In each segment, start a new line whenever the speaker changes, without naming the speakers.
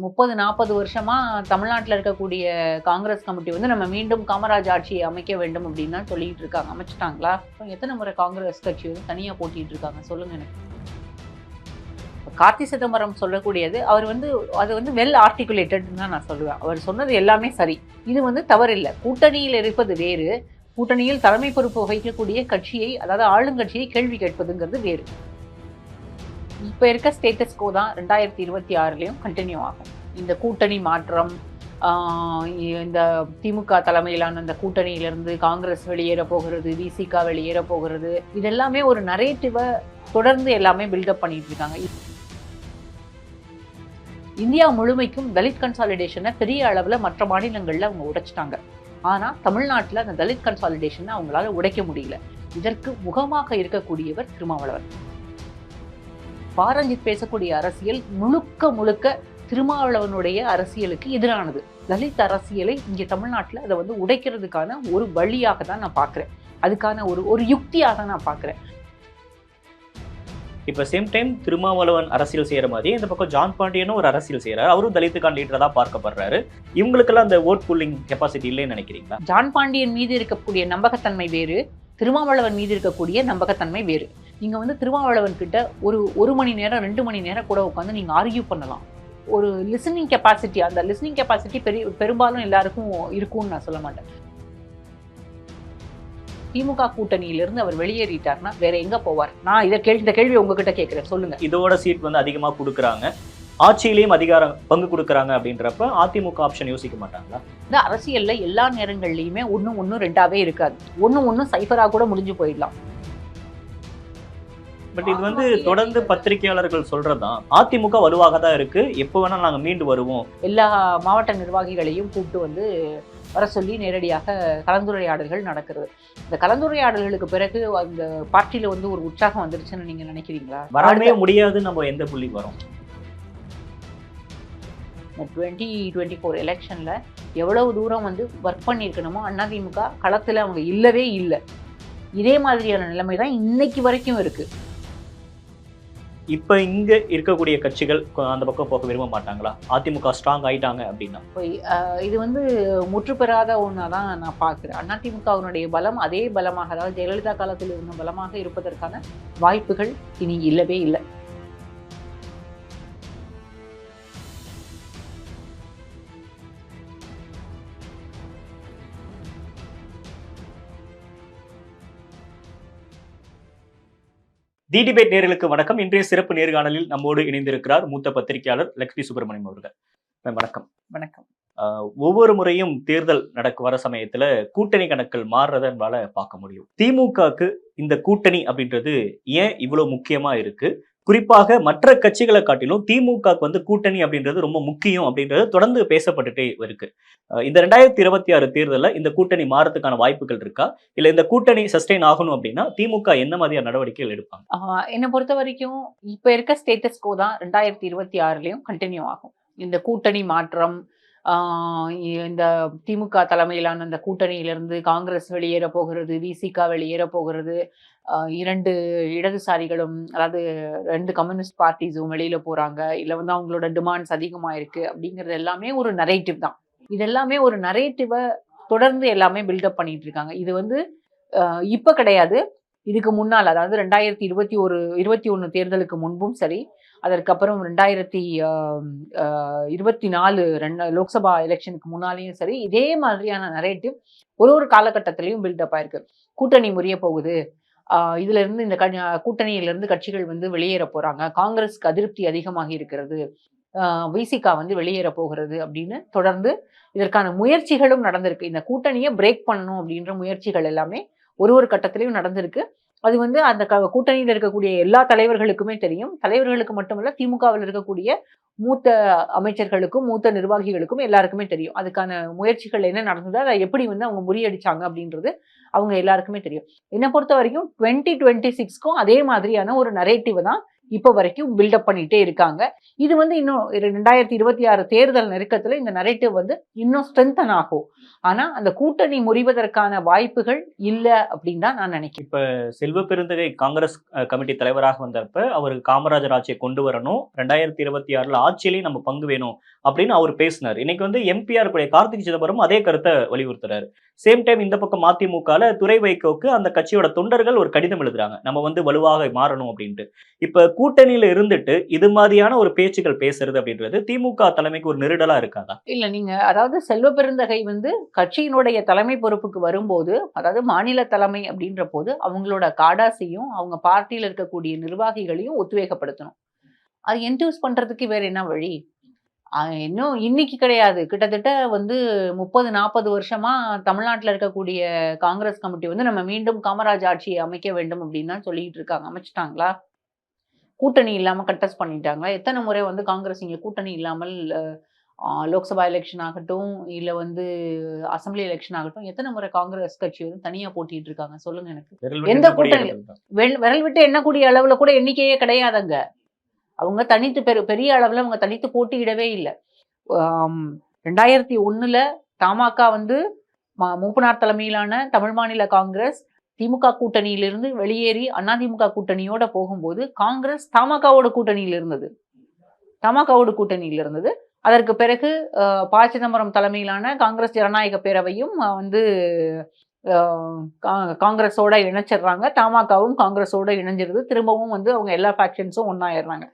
30-40 வருஷமா தமிழ்நாட்டில் இருக்கக்கூடிய காங்கிரஸ் கமிட்டி வந்து நம்ம மீண்டும் காமராஜ் ஆட்சியை அமைக்க வேண்டும் அப்படின்னு தான் சொல்லிட்டு இருக்காங்க. அமைச்சிட்டாங்களா? எத்தனை முறை காங்கிரஸ் கட்சி வந்து தனியா போட்டிட்டு இருக்காங்க சொல்லுங்க எனக்கு. கார்த்தி சிதம்பரம் சொல்லக்கூடியது அவர் வந்து அது வந்து வெல் ஆர்டிகுலேட்டட்னு தான் நான் சொல்லுவேன். அவர் சொன்னது எல்லாமே சரி. இது வந்து தவறில்லை. கூட்டணியில் இருப்பது வேறு, கூட்டணியில் தலைமை பொறுப்பு வகிக்கக்கூடிய கட்சியை, அதாவது ஆளுங்கட்சியை கேள்வி கேட்பதுங்கிறது வேறு. இப்போ இருக்க ஸ்டேட்டஸ் கோ தான் 2026லையும் கண்டினியூ ஆகும். இந்த கூட்டணி மாற்றம், இந்த திமுக தலைமையிலான அந்த கூட்டணியிலிருந்து காங்கிரஸ் வெளியேற போகிறது, விசிக வெளியேற போகிறது, இதெல்லாமே ஒரு நரேட்டிவை தொடர்ந்து எல்லாமே பில்டப் பண்ணிட்டு இருக்காங்க. இந்தியா முழுமைக்கும் தலித் கன்சாலிடேஷனை பெரிய அளவில் மற்ற மாநிலங்களில் அவங்க உடைச்சிட்டாங்க. ஆனால் தமிழ்நாட்டில் அந்த தலித் கன்சாலிடேஷனை அவங்களால உடைக்க முடியல. இதற்கு முகமாக இருக்கக்கூடியவர் திருமாவளவன். பாரஞ்சித் பேசக்கூடிய அரசியல் முழுக்க திருமாவளவனுடைய அரசியலுக்கு எதிரானது. தலித் அரசியலை இங்கே தமிழ்நாட்டில் அதை வந்து உடைக்கிறதுக்கான ஒரு வழியாக தான் நான் பார்க்குறேன். அதுக்கான ஒரு யுக்தியாக தான் நான் பார்க்குறேன்.
இப்போ சேம் டைம் திருமாவளவன் அரசியல் செய்கிற மாதிரி இந்த பக்கம் ஜான் பாண்டியனும் ஒரு அரசியல் செய்கிறார். அவரும் தலித்துக்கான லீடராக தான் பார்க்கப்படுறாரு. இவங்களுக்கெல்லாம் அந்த ஓட் புல்லிங் கெப்பாசிட்டி இல்லைன்னு நினைக்கிறீங்களா?
ஜான் பாண்டியன் மீது இருக்கக்கூடிய நம்பகத்தன்மை வேறு, திருமாவளவன் மீது இருக்கக்கூடிய நம்பகத்தன்மை வேறு. நீங்கள் வந்து திருமாவளவன் கிட்ட ஒரு மணி நேரம் 2 மணி நேரம் கூட உட்காந்து நீங்கள் ஆர்கியூ பண்ணலாம். ஒரு லிசனிங் கெப்பாசிட்டி, அந்த லிசனிங் கெப்பாசிட்டி பெரும்பாலும் எல்லாருக்கும் இருக்கும்னு நான் சொல்ல மாட்டேன். திமுக கூட்டணியிலிருந்து அவர் வெளியேறிட்டார்னா வேற எங்க போவார்? நான் இந்த கேள்வி உங்ககிட்ட கேட்கிறேன், சொல்லுங்க.
இதோட சீட் வந்து அதிகமாக கொடுக்குறாங்க, ஆட்சியிலையும் அதிகாரம் பங்கு கொடுக்குறாங்க அப்படின்றப்ப அதிமுக ஆப்ஷன் யோசிக்க மாட்டாங்களா?
இந்த அரசியல்ல எல்லா நேரங்கள்லையுமே ஒன்னும் ரெண்டாவே இருக்காது. ஒன்னும் சைஃபரா கூட முடிஞ்சு போயிடலாம்.
பட் இது வந்து தொடர்ந்து பத்திரிகையாளர்கள் சொல்றதுதான், அதிமுக வலுவாக தான் இருக்கு, எப்போ வேணா நாங்க மீண்டு வருவோம்.
எல்லா மாவட்ட நிர்வாகிகளையும் கூப்பிட்டு வந்து வர சொல்லி நேரடியாக கலந்துரையாடல்கள் நடக்கிறது. இந்த கலந்துரையாடல்களுக்கு பிறகு அந்த பார்ட்டியில வந்து ஒரு உற்சாகம் வந்துருச்சுன்னு நீங்க நினைக்கிறீங்களா?
வரவே முடியாது. நம்ம எந்த புள்ளி வரும்?
2024 எலெக்ஷன்ல எவ்வளவு தூரம் வந்து ஒர்க் பண்ணியிருக்கணுமோ அதிமுக களத்துல அவங்க இல்லவே இல்லை. இதே மாதிரியான நிலைமை தான் இன்னைக்கு வரைக்கும் இருக்கு.
இப்ப இங்க இருக்கக்கூடிய கட்சிகள் அந்த பக்கம் போக விரும்ப மாட்டாங்களா? அதிமுக ஸ்ட்ராங் ஆயிட்டாங்க அப்படின்னா
இது வந்து முற்று பெறாத ஒன்னாதான் நான் பார்க்கிறேன். அதிமுகவினுடைய பலம் அதே பலமாக, அதாவது ஜெயலலிதா காலத்தில் இருந்த பலமாக இருப்பதற்கான வாய்ப்புகள் இனி இல்லவே இல்லை.
தி டிபேட் நேயர்களுக்கு வணக்கம். இன்றைய சிறப்பு நேர்காணலில் நம்மோடு இணைந்திருக்கிறார் மூத்த பத்திரிகையாளர் லக்ஷ்மி சுப்பிரமணியம் அவர்கள். வணக்கம்.
வணக்கம்.
ஒவ்வொரு முறையும் தேர்தல் வர சமயத்துல கூட்டணி கணக்குகள் மாறுறதனால பார்க்க முடியும். திமுகக்கு இந்த கூட்டணி அப்படின்றது ஏன் இவ்வளவு முக்கியமா இருக்கு? குறிப்பாக மற்ற கட்சிகளை காட்டிலும் திமுகக்கு வந்து கூட்டணி அப்படின்றது ரொம்ப முக்கியம் அப்படின்றது தொடர்ந்து பேசப்பட்டுட்டே இருக்கு. இந்த 2026 தேர்தலில் இந்த கூட்டணி மாறதுக்கான வாய்ப்புகள் இருக்கா? இல்ல இந்த கூட்டணி சஸ்டெயின் ஆகணும் அப்படின்னா திமுக என்ன மாதிரியான நடவடிக்கைகள் எடுப்பாங்க?
என்னை பொறுத்த வரைக்கும் இப்ப இருக்க ஸ்டேட்டஸ் கோ தான் 2026லையும் கண்டினியூ ஆகும். இந்த கூட்டணி மாற்றம், இந்த திமுக தலைமையிலான அந்த கூட்டணியிலிருந்து காங்கிரஸ் வெளியேற போகிறது, விசிக வெளியேற போகிறது, 2 இடதுசாரிகளும், அதாவது 2 கம்யூனிஸ்ட் பார்ட்டிஸும் வெளியில போறாங்க, இல்ல வந்து அவங்களோட டிமாண்ட்ஸ் அதிகமா இருக்கு அப்படிங்கிறது எல்லாமே ஒரு நரேட்டிவ் தான். இதெல்லாமே ஒரு நரேட்டிவை தொடர்ந்து எல்லாமே பில்டப் பண்ணிட்டு இருக்காங்க. இது வந்து இப்ப கிடையாது, இதுக்கு முன்னால், அதாவது 2021 தேர்தலுக்கு முன்பும் சரி, அதற்கப்புறம் 2024 லோக்சபா எலெக்ஷனுக்கு முன்னாலேயும் சரி, இதே மாதிரியான நரேட்டிவ் ஒரு காலகட்டத்திலையும் பில்டப் ஆயிருக்கு. கூட்டணி முறிய போகுது, இதுல இருந்து இந்த கூட்டணியிலிருந்து கட்சிகள் வந்து வெளியேற போறாங்க, காங்கிரஸ்க்கு அதிருப்தி அதிகமாகி இருக்கிறது, விசிக வந்து வெளியேற போகிறது அப்படின்னு தொடர்ந்து இதற்கான முயற்சிகளும் நடந்திருக்கு. இந்த கூட்டணியை பிரேக் பண்ணணும் அப்படின்ற முயற்சிகள் எல்லாமே ஒரு கட்டத்திலையும் நடந்திருக்கு. அது வந்து அந்த கூட்டணியில் இருக்கக்கூடிய எல்லா தலைவர்களுக்குமே தெரியும். தலைவர்களுக்கு மட்டுமல்ல, திமுகவில் இருக்கக்கூடிய மூத்த அமைச்சர்களுக்கும் மூத்த நிர்வாகிகளுக்கும் எல்லாருக்குமே தெரியும். அதுக்கான முயற்சிகள் என்ன நடந்தது, அதை எப்படி வந்து அவங்க முறியடிச்சாங்க அப்படின்றது அவங்க எல்லாருக்குமே தெரியும். என்னை பொறுத்த வரைக்கும் 2026க்கும் அதே மாதிரியான ஒரு நரேட்டிவ் தான் இப்போ வரைக்கும் பில்டப் பண்ணிட்டே இருக்காங்க. இது வந்து இன்னும் 2026 தேர்தல் நெருக்கத்துல இந்த நரேட்டிவ் வந்து இன்னும் ஸ்ட்ரென்தன் ஆகும். ஆனா அந்த கூட்டணி முறிவதற்கான வாய்ப்புகள் இல்ல அப்படின்னு தான் நான் நினைக்கிறேன்.
செல்வ பெருந்தகை காங்கிரஸ் கமிட்டி தலைவராக வந்தப்ப அவர் காமராஜர் ஆட்சியை கொண்டு வரணும், 2026ல ஆட்சியிலையும் நம்ம பங்கு வேணும் அப்படின்னு அவர் பேசினார். இன்னைக்கு வந்து எம்பிஆர் கூடிய கார்த்திக் சிதம்பரம் அதே கருத்தை வலியுறுத்துறாரு. சேம் டைம் இந்த பக்கம் மதிமுகல துரை வைகோக்கு அந்த கட்சியோட தொண்டர்கள் ஒரு கடிதம் எழுதுறாங்க, நம்ம வந்து வலுவாக மாறணும் அப்படின்ட்டு. இப்ப கூட்டணியில இருந்துட்டு இது மாதிரியான ஒரு பேச்சுக்கள் பேசுறது அப்படின்றது திமுக தலைமைக்கு ஒரு நெருடலா இருக்காதா?
இல்ல நீங்க அதாவது செல்வ பெருந்தகை வந்து கட்சியினுடைய தலைமை பொறுப்புக்கு வரும்போது, அதாவது மாநில தலைமை அப்படின்ற போது அவங்களோட காடாசையும் அவங்க பார்ட்டியில இருக்கக்கூடிய நிர்வாகிகளையும் உத்வேகப்படுத்தணும். அது என்டியூஸ் பண்றதுக்கு வேற என்ன வழி? இன்னும் இன்னைக்கு கிடையாது. கிட்டத்தட்ட வந்து 30, 40 வருஷமா தமிழ்நாட்டுல இருக்கக்கூடிய காங்கிரஸ் கமிட்டி வந்து நம்ம மீண்டும் காமராஜ் ஆட்சியை அமைக்க வேண்டும் அப்படின்னு தான் சொல்லிட்டு இருக்காங்க. அமைச்சுட்டாங்களா? கூட்டணி இல்லாம கண்டெஸ்ட் பண்ணிட்டாங்களா? எத்தனை முறை வந்து காங்கிரஸ் இங்க கூட்டணி இல்லாமல் லோக்சபா எலெக்ஷன் ஆகட்டும், இல்ல வந்து அசெம்பிளி எலெக்ஷன் ஆகட்டும், எத்தனை முறை காங்கிரஸ் கட்சி வந்து தனியா போட்டிட்டு இருக்காங்க? சொல்லுங்க எனக்கு. எந்த கூட்டணி? விரல் விட்டு எண்ணக்கூடிய அளவுல கூட எண்ணிக்கையே கிடையாதுங்க. அவங்க தனித்து பெரிய அளவுல அவங்க தனித்து போட்டியிடவே இல்லை. 2001ல தமாக வந்து மூப்பனார் தலைமையிலான தமிழ் மாநில காங்கிரஸ் திமுக கூட்டணியிலிருந்து வெளியேறி அதிமுக கூட்டணியோட போகும்போது காங்கிரஸ் தமாகவோட கூட்டணியில் இருந்தது. அதற்கு பிறகு ப. சிதம்பரம் தலைமையிலான காங்கிரஸ் ஜனநாயக பேரவையும் வந்து காங்கிரஸோட இணைச்சிடுறாங்க. தமாகவும் காங்கிரஸோட இணைஞ்சிருது. திரும்பவும் வந்து அவங்க எல்லா ஃபேக்ஷன்ஸும் ஒன்னாயிடுறாங்க.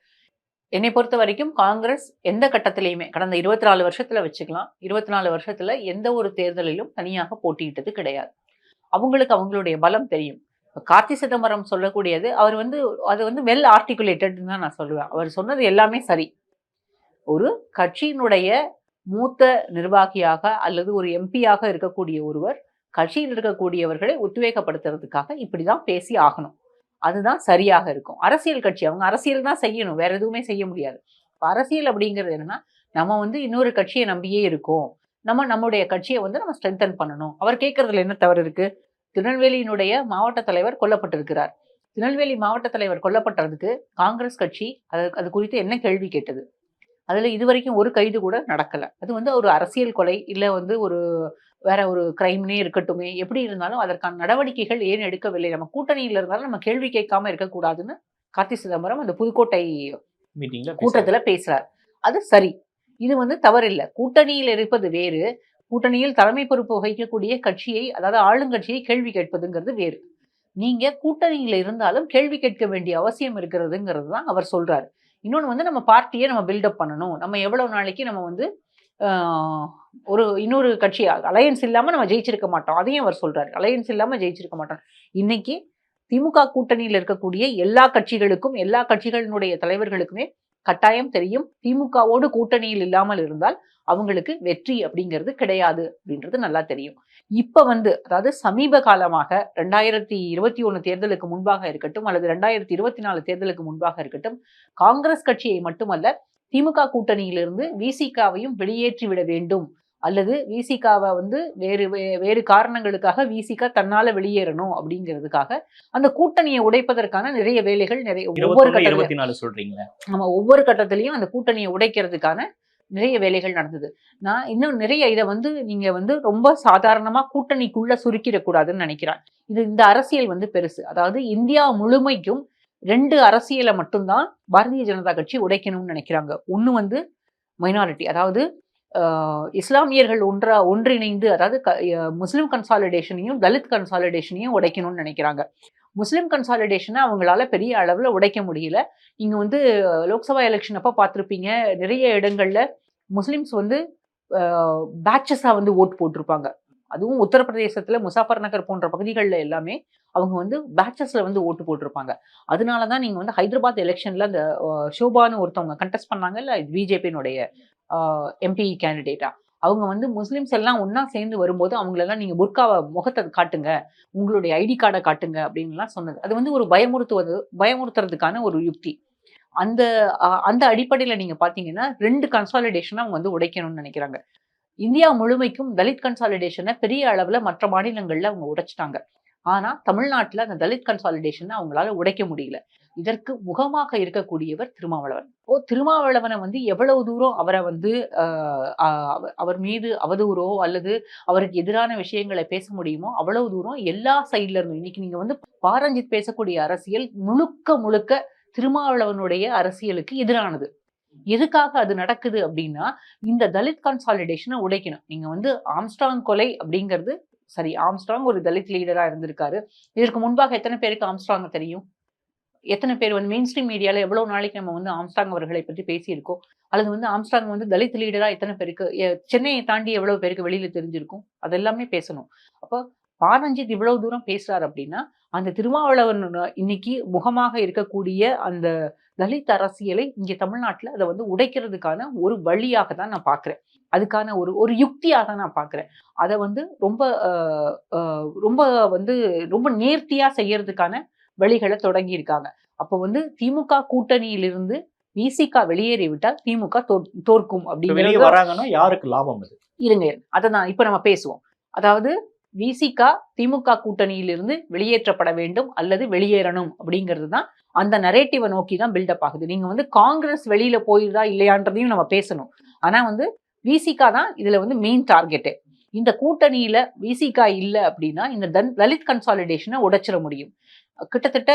என்னை பொறுத்த வரைக்கும் காங்கிரஸ் எந்த கட்டத்திலையுமே கடந்த 24 வருஷத்துல வச்சுக்கலாம், 24 வருஷத்துல எந்த ஒரு தேர்தலிலும் தனியாக போட்டியிட்டது கிடையாது. அவங்களுக்கு அவங்களுடைய பலம் தெரியும். கார்த்தி சிதம்பரம் சொல்லக்கூடியது அவர் வந்து அது வந்து வெல் ஆர்டிகுலேட்டட்னு தான் நான் சொல்லுவேன். அவர் சொன்னது எல்லாமே சரி. ஒரு கட்சியினுடைய மூத்த நிர்வாகியாக அல்லது ஒரு எம்பியாக இருக்கக்கூடிய ஒருவர் கட்சியில் இருக்கக்கூடியவர்களை உத்வேகப்படுத்துறதுக்காக இப்படிதான் பேசி ஆகணும். அதுதான் சரியாக இருக்கும். அரசியல் கட்சி அவங்க அரசியல் தான் செய்யணும், வேற எதுவுமே செய்ய முடியாது. அரசியல் அப்படிங்கிறது என்னன்னா, நம்ம வந்து இன்னொரு கட்சியை நம்பியே இருக்கோம், நம்முடைய கட்சியை வந்து நம்ம ஸ்ட்ரென்தன் பண்ணணும். அவர் கேட்கறதுல என்ன தவறு இருக்கு? திருநெல்வேலியினுடைய மாவட்ட தலைவர் கொல்லப்பட்டிருக்கிறார். திருநெல்வேலி மாவட்ட தலைவர் கொல்லப்பட்டதுக்கு காங்கிரஸ் கட்சி அது குறித்து என்ன கேள்வி கேட்டது? அதுல இதுவரைக்கும் ஒரு கைது கூட நடக்கல. அது வந்து ஒரு அரசியல் கொலை இல்ல வந்து ஒரு வேற ஒரு கிரைம்னே இருக்கட்டுமே, எப்படி இருந்தாலும் அதற்கான நடவடிக்கைகள் ஏன் எடுக்கவில்லை? நம்ம கூட்டணியில இருந்தாலும் நம்ம கேள்வி கேட்காம இருக்கக்கூடாதுன்னு கார்த்தி சிதம்பரம் அந்த புதுக்கோட்டை கூட்டத்துல பேசுறார். அது சரி, இது வந்து தவறில்லை. கூட்டணியில் இருப்பது வேறு, கூட்டணியில் தலைமை பொறுப்பு வகிக்கக்கூடிய கட்சியை அதாவது ஆளுங்கட்சியை கேள்வி கேட்பதுங்கிறது வேறு. நீங்க கூட்டணியில இருந்தாலும் கேள்வி கேட்க வேண்டிய அவசியம் இருக்கிறதுங்கிறது தான் அவர் சொல்றாரு. இன்னொன்று வந்து நம்ம பார்ட்டியை நம்ம பில்டப் பண்ணணும். நம்ம எவ்வளவு நாளைக்கு நம்ம வந்து ஒரு இன்னொரு கட்சி அலையன்ஸ் இல்லாம நம்ம ஜெயிச்சிருக்க மாட்டோம். அதையும் அவர் சொல்றாரு. அலையன்ஸ் இல்லாம ஜெயிச்சிருக்க மாட்டோம். இன்னைக்கு திமுக கூட்டணியில் இருக்கக்கூடிய எல்லா கட்சிகளுக்கும் எல்லா கட்சிகளினுடைய தலைவர்களுக்குமே கட்டாயம் தெரியும், திமுகவோடு கூட்டணியில் இல்லாமல் இருந்தால் அவங்களுக்கு வெற்றி அப்படிங்கிறது கிடையாது அப்படின்றது நல்லா தெரியும். இப்ப வந்து அதாவது சமீப காலமாக 2021 தேர்தலுக்கு முன்பாக இருக்கட்டும் அல்லது 2024 தேர்தலுக்கு முன்பாக இருக்கட்டும், காங்கிரஸ் கட்சியை மட்டுமல்ல திமுக கூட்டணியிலிருந்து விசிகாவையும் வெளியேற்றி விட வேண்டும் அல்லது விசிகாவை வந்து வேறு காரணங்களுக்காக விசிகா தன்னால வெளியேறணும் அப்படிங்கிறதுக்காக அந்த கூட்டணியை உடைப்பதற்கான நிறைய வேலைகள் ஒவ்வொரு கட்டத்திலையும் அந்த கூட்டணியை உடைக்கிறதுக்கான நிறைய வேலைகள் நடந்தது. நான் இன்னும் நிறைய இதை வந்து நீங்க வந்து ரொம்ப சாதாரணமா கூட்டணிக்குள்ள சுருக்கிடக்கூடாதுன்னு நினைக்கிறேன். இந்த அரசியல் வந்து பெருசு. அதாவது இந்தியா முழுமைக்கும் 2 அரசியலை மட்டும்தான் பாரதிய ஜனதா கட்சி உடைக்கணும்னு நினைக்கிறாங்க. ஒண்ணு வந்து மைனாரிட்டி, அதாவது இஸ்லாமியர்கள் ஒன்றிணைந்து அதாவது முஸ்லிம் கன்சாலிடேஷனையும் தலித் கன்சாலிடேஷனையும் உடைக்கணும்னு நினைக்கிறாங்க. முஸ்லிம் கன்சாலிடேஷனை அவங்களால பெரிய அளவுல உடைக்க முடியல. நீங்க வந்து லோக்சபா எலெக்ஷன் அப்ப பார்த்திருப்பீங்க, நிறைய இடங்கள்ல முஸ்லிம்ஸ் வந்து பேட்சஸா வந்து ஓட்டு போட்டிருப்பாங்க. அதுவும் உத்தரப்பிரதேசத்துல முசாஃபர் நகர் போன்ற பகுதிகளில் எல்லாமே அவங்க வந்து பேட்சஸ்ல வந்து ஓட்டு போட்டிருப்பாங்க. அதனாலதான் நீங்க வந்து ஹைதராபாத் எலெக்ஷன்ல அந்த ஷோபான்னு ஒருத்தவங்க கண்டெஸ்ட் பண்ணாங்க இல்ல, பிஜேபியினுடைய எம்பி கேண்டிடேட்டா, அவங்க வந்து முஸ்லிம்ஸ் எல்லாம் ஒன்னா சேர்ந்து வரும்போது அவங்களெல்லாம் நீங்க புர்காவை முகத்தை காட்டுங்க, உங்களுடைய ஐடி கார்டை காட்டுங்க அப்படின்லாம் சொன்னது. அது வந்து ஒரு பயமுறுத்துறதுக்கான ஒரு யுக்தி. அந்த அடிப்படையில நீங்க பாத்தீங்கன்னா 2 கன்சாலிடேஷனை அவங்க வந்து உடைக்கணும்னு நினைக்கிறாங்க. இந்தியா முழுமைக்கும் தலித் கன்சாலிடேஷனை பெரிய அளவுல மற்ற மாநிலங்கள்ல அவங்க உடைச்சிட்டாங்க. ஆனா தமிழ்நாட்டுல அந்த தலித் கன்சாலிடேஷனை அவங்களால உடைக்க முடியல. இதற்கு முகமாக இருக்கக்கூடியவர் திருமாவளவன். திருமாவளவனை வந்து எவ்வளவு தூரம் அவரை வந்து அவர் மீது அவதூறோ அல்லது அவருக்கு எதிரான விஷயங்களை பேச முடியுமோ அவ்வளவு தூரம் எல்லா சைட்ல இருந்தும் இன்னைக்கு நீங்க வந்து பாரஞ்சித் பேசக்கூடிய அரசியல் முழுக்க முழுக்க திருமாவளவனுடைய அரசியலுக்கு எதிரானது. எதுக்காக அது நடக்குது அப்படின்னா, இந்த தலித் கன்சாலிடேஷனை உடைக்கணும். நீங்க வந்து ஆம்ஸ்ட்ராங் கொலை அப்படிங்கிறது சரி, ஆம்ஸ்ட்ராங் ஒரு தலித் லீடரா இருந்திருக்காரு. இதற்கு முன்பாக எத்தனை பேருக்கு ஆம்ஸ்ட்ராங் தெரியும்? எத்தனை பேர் வந்து மெயின் ஸ்ட்ரீம் மீடியால எவ்வளவு நாளைக்கு நம்ம வந்து ஆம்ஸ்ட்ராங் அவர்களை பற்றி பேசியிருக்கோம்? அல்லது வந்து ஆம்ஸ்ட்ராங் வந்து தலித் லீடரா எத்தனை பேருக்கு சென்னையை தாண்டி எவ்வளவு பேருக்கு வெளியில தெரிஞ்சிருக்கும்? அதெல்லாமே பேசணும். அப்போ பாரஞ்சித் இவ்வளவு தூரம் பேசுறாரு அப்படின்னா, அந்த திருமாவளவன் இன்னைக்கு முகமாக இருக்கக்கூடிய அந்த தலித் அரசியலை இங்க தமிழ்நாட்டுல அதை வந்து உடைக்கிறதுக்கான ஒரு வழியாக தான் நான் பார்க்கிறேன். அதுக்கான ஒரு யுக்தியாக நான் பார்க்கிறேன். அதை வந்து ரொம்ப வந்து ரொம்ப நேர்த்தியா செய்யறதுக்கான வழிகளை தொடங்கி இருக்காங்க. அப்போ வந்து திமுக கூட்டணியிலிருந்து விசிக வெளியேறிவிட்டால் திமுக தோற்கும்
வெளியே வராங்கன்னா யாருக்கு லாபம் அது?
இருங்க, அதை நான் இப்ப நம்ம பேசுவோம். அதாவது விசிக திமுக கூட்டணியிலிருந்து வெளியேற்றப்பட வேண்டும் அல்லது வெளியேறணும் அப்படிங்கிறது தான் அந்த நரேட்டிவை நோக்கி தான் பில்டப் ஆகுது. நீங்க வந்து காங்கிரஸ் வெளியில போயிருதா இல்லையான்றதையும் நம்ம பேசணும். ஆனா வந்து விசிக தான் இதுல வந்து மெயின் டார்கெட்டு. இந்த கூட்டணியில விசிக இல்லை அப்படின்னா இந்த தலித் கன்சாலிடேஷனை உடைச்சிட முடியும். கிட்டத்தட்ட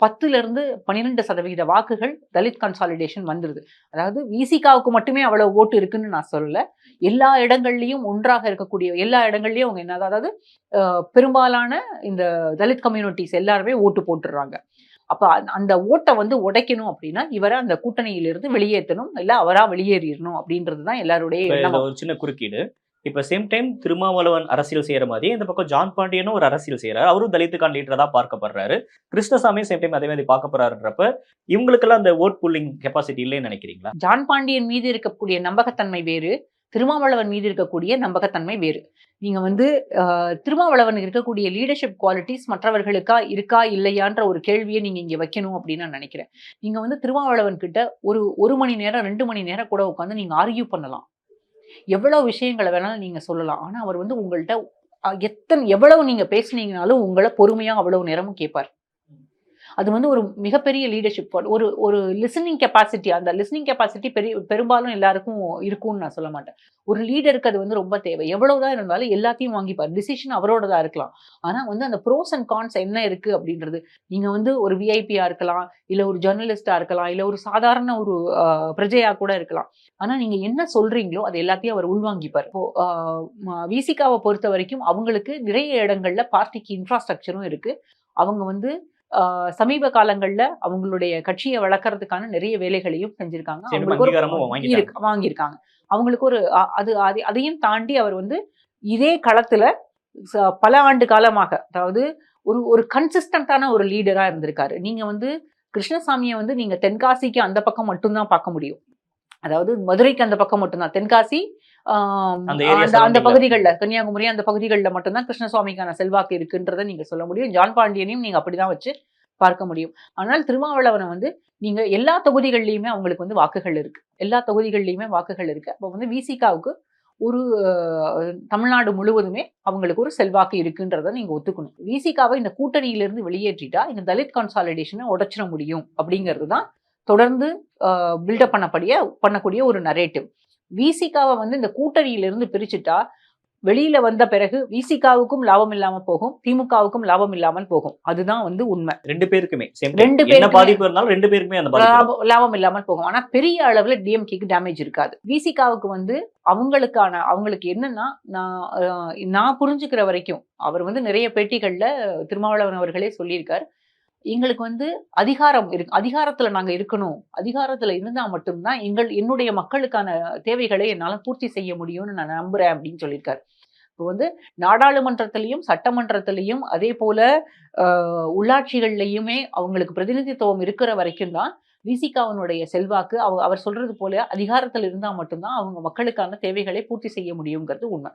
10% வாக்குகள் தலித் கன்சாலிடேஷன் வந்துருது. அதாவது விசிகாவுக்கு மட்டுமே அவ்வளவு ஓட்டு இருக்குன்னு நான் சொல்லல. எல்லா இடங்கள்லயும் ஒன்றாக இருக்கக்கூடிய எல்லா இடங்கள்லயும் அவங்க என்ன, அதாவது பெரும்பாலான இந்த தலித் கம்யூனிட்டிஸ் எல்லாருமே ஓட்டு போட்டுடுறாங்க. அப்ப அந்த ஓட்டை வந்து உடைக்கணும் அப்படின்னா இவரை அந்த கூட்டணியிலிருந்து வெளியேற்றணும், இல்ல அவரா வெளியேறிடணும் அப்படின்றதுதான் எல்லாருடைய
ஒரு சின்ன குறுக்கீடு. இப்ப சேம் டைம் திருமாவளவன் அரசியல் செய்யற மாதிரி இந்த பக்கம் ஜான் பாண்டியனும் ஒரு அரசியல் செய்யறாரு. அவரும் தலித்துக்கான லீடரா தான் பார்க்கப்படுறாரு. கிருஷ்ணசாமியும் சேம் டைம் அதே மாதிரி பார்க்கப்படுறாருன்றப்ப இவங்களுக்கெல்லாம் அந்த ஓட் புல்லிங் கெப்பாசிட்டி இல்லைன்னு நினைக்கிறீங்களா?
ஜான் பாண்டியன் மீது இருக்கக்கூடிய நம்பகத்தன்மை வேறு, திருமாவளவன் மீது இருக்கக்கூடிய நம்பகத்தன்மை வேறு. நீங்க வந்து திருமாவளவன் இருக்கக்கூடிய லீடர்ஷிப் குவாலிட்டிஸ் மற்றவர்களுக்கா இருக்கா இல்லையான்ற ஒரு கேள்வியை நீங்க இங்க வைக்கணும் அப்படின்னு நான் நினைக்கிறேன். நீங்க வந்து திருமாவளவன் கிட்ட ஒரு மணி நேரம் 2 மணி நேரம் கூட உட்காந்து நீங்க ஆர்கியூ பண்ணலாம். எவ்வளவு விஷயங்களை வேணாலும் நீங்க சொல்லலாம். ஆனா அவர் வந்து உங்கள்கிட்ட எவ்வளவு நீங்க பேசுனீங்கனாலும் உங்களை பொறுமையா அவ்வளவு நேரமும் கேட்பார். அது வந்து ஒரு மிகப்பெரிய லீடர்ஷிப். ஒரு லிசனிங் கெப்பாசிட்டி, அந்த லிசனிங் கெப்பாசிட்டி பெரும்பாலும் எல்லாருக்கும் இருக்கும்னு நான் சொல்ல மாட்டேன். ஒரு லீடருக்கு அது வந்து ரொம்ப தேவை. எவ்வளவுதான் இருந்தாலும் எல்லாத்தையும் வாங்கிப்பார். டிசிஷன் அவரோடதா இருக்கலாம். ஆனா வந்து அந்த ப்ரோஸ் அண்ட் கான்ஸ் என்ன இருக்கு அப்படின்றது, நீங்க வந்து ஒரு விஐபியா இருக்கலாம், இல்ல ஒரு ஜெர்னலிஸ்டா இருக்கலாம், இல்ல ஒரு சாதாரண ஒரு பிரஜையா கூட இருக்கலாம். ஆனா நீங்க என்ன சொல்றீங்களோ அது எல்லாத்தையும் அவர் உள்வாங்கிப்பார். இப்போ விசிகாவை பொறுத்த வரைக்கும் அவங்களுக்கு நிறைய இடங்கள்ல பார்ட்டிக்கு இன்ஃப்ராஸ்ட்ரக்சரும் இருக்கு. அவங்க வந்து சமீப காலங்கள்ல அவங்களுடைய கட்சியை வளர்க்கறதுக்கான நிறைய வேலைகளையும் செஞ்சிருக்காங்க. வாங்கியிருக்காங்க. அவங்களுக்கு ஒரு அதையும் தாண்டி அவர் வந்து இதே களத்துல பல ஆண்டு காலமாக, அதாவது ஒரு கன்சிஸ்டன்டான ஒரு லீடரா இருந்திருக்காரு. நீங்க வந்து கிருஷ்ணசாமியை வந்து நீங்க தென்காசிக்கு அந்த பக்கம் மட்டும்தான் பார்க்க முடியும். அதாவது மதுரைக்கு அந்த பக்கம் மட்டும்தான். தென்காசி அந்த பகுதிகளில், கன்னியாகுமரி அந்த பகுதிகளில் மட்டும்தான் கிருஷ்ணசுவாமிக்கான செல்வாக்கு இருக்குன்றதை நீங்க சொல்ல முடியும். ஜான் பாண்டியனையும் நீங்க அப்படிதான் வச்சு பார்க்க முடியும். ஆனால் திருமாவளவனை வந்து நீங்க எல்லா தொகுதிகள்லயுமே அவங்களுக்கு வந்து வாக்குகள் இருக்கு. எல்லா தொகுதிகள்லயுமே வாக்குகள் இருக்கு. அப்போ வந்து விசிகாவுக்கு ஒரு தமிழ்நாடு முழுவதுமே அவங்களுக்கு ஒரு செல்வாக்கு இருக்குன்றதை நீங்க ஒத்துக்கணும். விசிகாவை இந்த கூட்டணியிலிருந்து வெளியேற்றிட்டா இந்த தலித் கன்சாலிடேஷனை உடைச்சிட முடியும் அப்படிங்கிறது தான் தொடர்ந்து பில்டப் பண்ணக்கூடிய ஒரு நரேட்டிவ். விசிகாவை வந்து இந்த கூட்டணியிலிருந்து பிரிச்சுட்டா வெளியில வந்த பிறகு விசிகாவுக்கும் லாபம் இல்லாம போகும், திமுகவுக்கும் லாபம் இல்லாமல் போகும். அதுதான் வந்து உண்மை.
ரெண்டு பேருக்குமே பாதிப்பு இருந்தாலும் ரெண்டு பேருக்குமே அந்த
லாபம் இல்லாமல் போகும். ஆனா பெரிய அளவுல டிஎம்கேக்கு டேமேஜ் இருக்காது. விசிகாவுக்கு வந்து அவங்களுக்கு என்னன்னா, நான் புரிஞ்சுக்கிற வரைக்கும் அவர் வந்து நிறைய பேட்டிகள்ல திருமாவளவன் அவர்களே சொல்லியிருக்காரு, எங்களுக்கு வந்து அதிகாரம் இருக்கு, அதிகாரத்துல நாங்க இருக்கணும், அதிகாரத்துல இருந்தா மட்டும்தான் என்னுடைய மக்களுக்கான தேவைகளை என்னால பூர்த்தி செய்ய முடியும்னு நான் நம்புறேன் அப்படின்னு சொல்லியிருக்காரு. இப்போ வந்து நாடாளுமன்றத்திலையும் சட்டமன்றத்திலையும் அதே போல உள்ளாட்சிகள்லையுமே அவங்களுக்கு பிரதிநிதித்துவம் இருக்கிற வரைக்கும் தான் விசிகாவினுடைய செல்வாக்கு. அவர் சொல்றது போல அதிகாரத்தில் இருந்தா மட்டும்தான் அவங்க மக்களுக்கான தேவைகளை பூர்த்தி செய்ய முடியுங்கிறது உண்மை.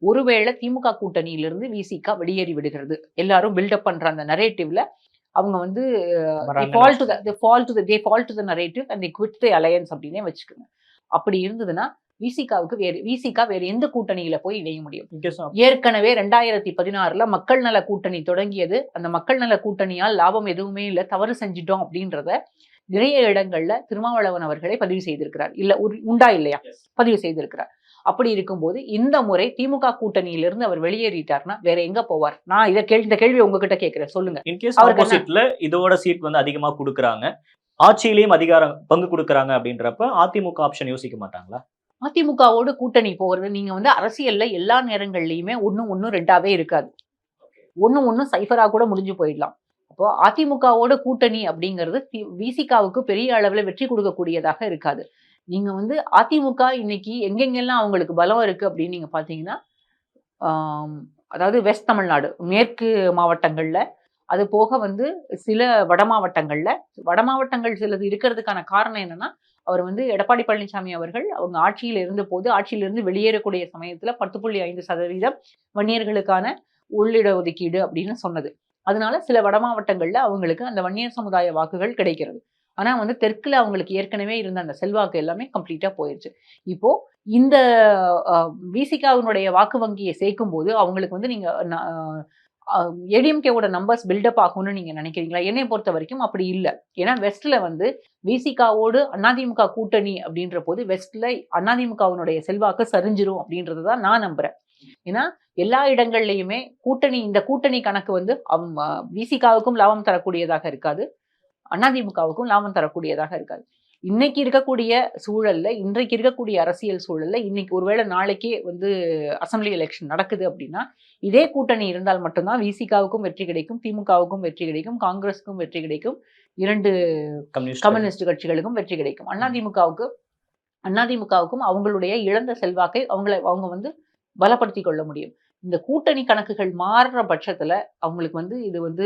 ஒருவேளை திமுக கூட்டணியிலிருந்து விசிகா வெளியேறி விடுகிறது, எல்லாரும் பில்டப் பண்ற அந்த நரேட்டிவ்ல அவங்க வந்து they fall to the narrative and they quit the alliance அப்படின்னே வச்சுக்கோங்க. அப்படி இருந்ததுன்னா விசிகா வேறு எந்த கூட்டணியில போய் இணைய முடியும்?
Because
ஏற்கனவே 2016 மக்கள் நல கூட்டணி தொடங்கியது. அந்த மக்கள் நல கூட்டணியால் லாபம் எதுவுமே இல்ல, தவறு செஞ்சிட்டோம் அப்படின்றத நிறைய இடங்கள்ல திருமாவளவன் அவர்களே பதிவு செய்திருக்கிறார். இல்ல உண்டா இல்லையா? பதிவு செய்திருக்கிறார். அப்படி இருக்கும்போது இந்த முறை திமுக கூட்டணியிலிருந்து அவர் வெளியேறிட்டார்னா வேற எங்க போவார்? நான் இந்த கேள்வி உங்ககிட்ட கேட்கிறேன், சொல்லுங்க.
இன்கேஸ் ஆப்போசிட்ல இதோட சீட் வந்து அதிகமா கொடுக்குறாங்க, ஆட்சியிலையும் அதிகாரம் பங்கு கொடுக்குறாங்க அப்படின்றப்ப அதிமுக ஆப்ஷன் யோசிக்க மாட்டாங்களா?
அதிமுகவோடு கூட்டணி போகிறது நீங்க வந்து அரசியல்ல எல்லா நேரங்கள்லயுமே ஒண்ணு ரெண்டாவே இருக்காது. ஒண்ணு சைஃபரா கூட முடிஞ்சு போயிடலாம். அப்போ அதிமுகவோட கூட்டணி அப்படிங்கிறது விசிகாவுக்கு பெரிய அளவுல வெற்றி கொடுக்கக்கூடியதாக இருக்காது. நீங்க வந்து அதிமுக இன்னைக்கு எங்கெங்கெல்லாம் அவங்களுக்கு பலம் இருக்கு அப்படின்னு நீங்க பாத்தீங்கன்னா, அதாவது வெஸ்ட் தமிழ்நாடு, மேற்கு மாவட்டங்கள்ல, அது போக வந்து சில வட மாவட்டங்கள் சிலது இருக்கிறதுக்கான காரணம் என்னன்னா, அவர் வந்து எடப்பாடி பழனிசாமி அவர்கள் அவங்க ஆட்சியிலிருந்து வெளியேறக்கூடிய சமயத்துல 10.5% வன்னியர்களுக்கான உள்ளிட ஒதுக்கீடு அப்படின்னு சொன்னது. அதனால சில வட மாவட்டங்கள்ல அவங்களுக்கு அந்த வன்னியர் சமுதாய வாக்குகள் கிடைக்கிறது. ஆனா வந்து தெற்குல அவங்களுக்கு ஏற்கனவே இருந்த அந்த செல்வாக்கு எல்லாமே கம்ப்ளீட்டா போயிருச்சு. இப்போ இந்த விசிகாவினுடைய வாக்கு வங்கியை சேர்க்கும் போது அவங்களுக்கு வந்து நீங்க ஏடிஎம்கேவோட நம்பர்ஸ் பில்டப் ஆகும்னு நீங்க நினைக்கிறீங்களா? என்னை பொறுத்த வரைக்கும் அப்படி இல்ல. ஏன்னா வெஸ்ட்ல வந்து விசிகாவோடு அதிமுக கூட்டணி அப்படின்ற போது வெஸ்ட்ல அதிமுகவினுடைய செல்வாக்கு சரிஞ்சிரும் அப்படின்றது தான் நான் நம்புறேன். ஏன்னா எல்லா இடங்கள்லயுமே இந்த கூட்டணி கணக்கு வந்து விசிகாவுக்கும் லாபம் தரக்கூடியதாக இருக்காது, அதிமுகவுக்கும் லாபம் தரக்கூடியதாக இருக்காது. இன்றைக்கு இருக்கக்கூடிய அரசியல் சூழல்ல இன்னைக்கு ஒருவேளை நாளைக்கே வந்து அசெம்பிளி எலெக்ஷன் நடக்குது அப்படின்னா, இதே கூட்டணி இருந்தால் மட்டும்தான் விசிகாவுக்கும் வெற்றி கிடைக்கும், திமுகவுக்கும் வெற்றி கிடைக்கும், காங்கிரஸுக்கும் வெற்றி கிடைக்கும், 2 கம்யூனிஸ்ட் கட்சிகளுக்கும் வெற்றி கிடைக்கும். அதிமுகவுக்கும் அவங்களுடைய இழந்த செல்வாக்கை அவங்க வந்து பலப்படுத்திக் கொள்ள முடியும். இந்த கூட்டணி கணக்குகள் மாறுற பட்சத்துல அவங்களுக்கு வந்து இது வந்து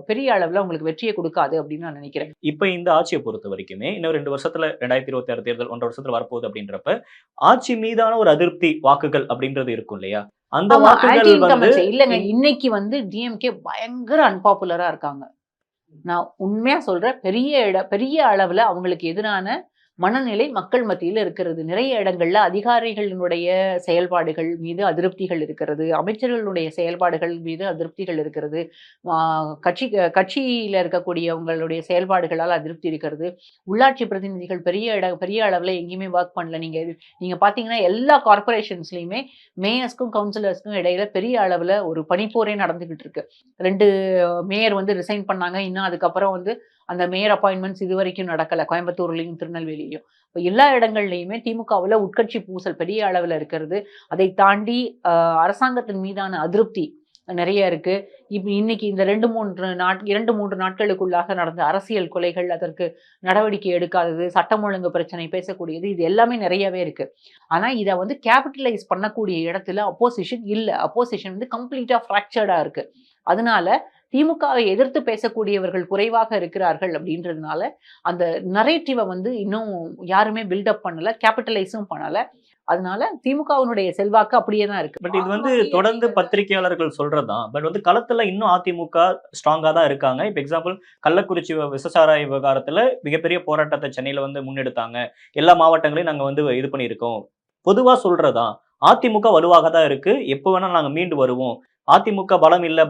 பெரிய அளவுல அவங்களுக்கு வெற்றியை கொடுக்காது அப்படின்னு நான் நினைக்கிறேன்.
இப்ப இந்த ஆட்சியை பொறுத்த வரைக்குமே இன்னும் 2 வருஷத்துல 2026 தேர்தல் 1.5 வருஷத்துல வரப்போகுது அப்படின்றப்ப ஆட்சி மீதான ஒரு அதிருப்தி வாக்குகள் அப்படின்றது இருக்கும் இல்லையா? அந்த வாக்குகள் வந்து
இல்லங்க, இன்னைக்கு வந்து டிஎம்கே பயங்கர அன்பாப்புலரா இருக்காங்க. நான் உண்மையா சொல்றேன், பெரிய அளவுல அவங்களுக்கு எதிரான மனநிலை மக்கள் மத்தியில் இருக்கிறது. நிறைய இடங்கள்ல அதிகாரிகளுடைய செயல்பாடுகள் மீது அதிருப்திகள் இருக்கிறது, அமைச்சர்களுடைய செயல்பாடுகள் மீது அதிருப்திகள் இருக்கிறது, கட்சியில இருக்கக்கூடியவங்களுடைய செயல்பாடுகளால் அதிருப்தி இருக்கிறது. உள்ளாட்சி பிரதிநிதிகள் பெரிய அளவுல எங்கேயுமே ஒர்க் பண்ணல. நீங்க பாத்தீங்கன்னா எல்லா கார்பரேஷன்ஸ்லயுமே மேயர்ஸ்க்கும் கவுன்சிலர்ஸ்க்கும் இடையில பெரிய அளவுல ஒரு பனிப்போரே நடந்துகிட்டு இருக்கு. 2 மேயர் வந்து ரிசைன் பண்ணாங்க. இன்னும் அதுக்கப்புறம் வந்து அந்த மேயர் அப்பாயின்மெண்ட்ஸ் இது வரைக்கும் நடக்கல, கோயம்புத்தூர்லயும் திருநெல்வேலியிலும். இப்போ எல்லா இடங்கள்லயுமே திமுகவுல உட்கட்சி பூசல் பெரிய அளவுல இருக்கிறது. அதை தாண்டி அரசாங்கத்தின் மீதான அதிருப்தி நிறைய இருக்கு. இன்னைக்கு இந்த 2-3 நாட்களுக்குள்ளாக நடந்த அரசியல் கொலைகள், அதற்கு நடவடிக்கை எடுக்காதது, சட்டம் ஒழுங்கு பிரச்சனை பேசக்கூடியது, இது எல்லாமே நிறையவே இருக்கு. ஆனா இதை வந்து கேபிட்டலைஸ் பண்ணக்கூடிய இடத்துல அப்போசிஷன் இல்ல. அப்போசிஷன் வந்து கம்ப்ளீட்டா ஃப்ராக்சர்டா இருக்கு. அதனால திமுகவை எதிர்த்து பேசக்கூடியவர்கள் குறைவாக இருக்கிறார்கள் அப்படின்றதுனால அந்த நரேட்டிவை வந்து இன்னும் யாருமே பில்டப் பண்ணல, கேபிட்டலைஸும் பண்ணல. அதனால திமுகவினுடைய செல்வாக்கு அப்படியே தான் இருக்கு.
பட் இது வந்து தொடர்ந்து பத்திரிகையாளர்கள் சொல்றதுதான். பட் வந்து களத்துல இன்னும் அதிமுக ஸ்ட்ராங்கா தான் இருக்காங்க. இப்ப எக்ஸாம்பிள் கள்ளக்குறிச்சி விசச்சாராய விவகாரத்துல மிகப்பெரிய போராட்டத்தை சென்னையில வந்து முன்னெடுத்தாங்க. எல்லா மாவட்டங்களையும் நாங்க வந்து இது பண்ணியிருக்கோம். பொதுவா சொல்றதுதான் அதிமுக வலுவாக தான் இருக்கு, எப்ப வேணா நாங்க மீண்டு வருவோம், அதிமுக பலம் இல்ல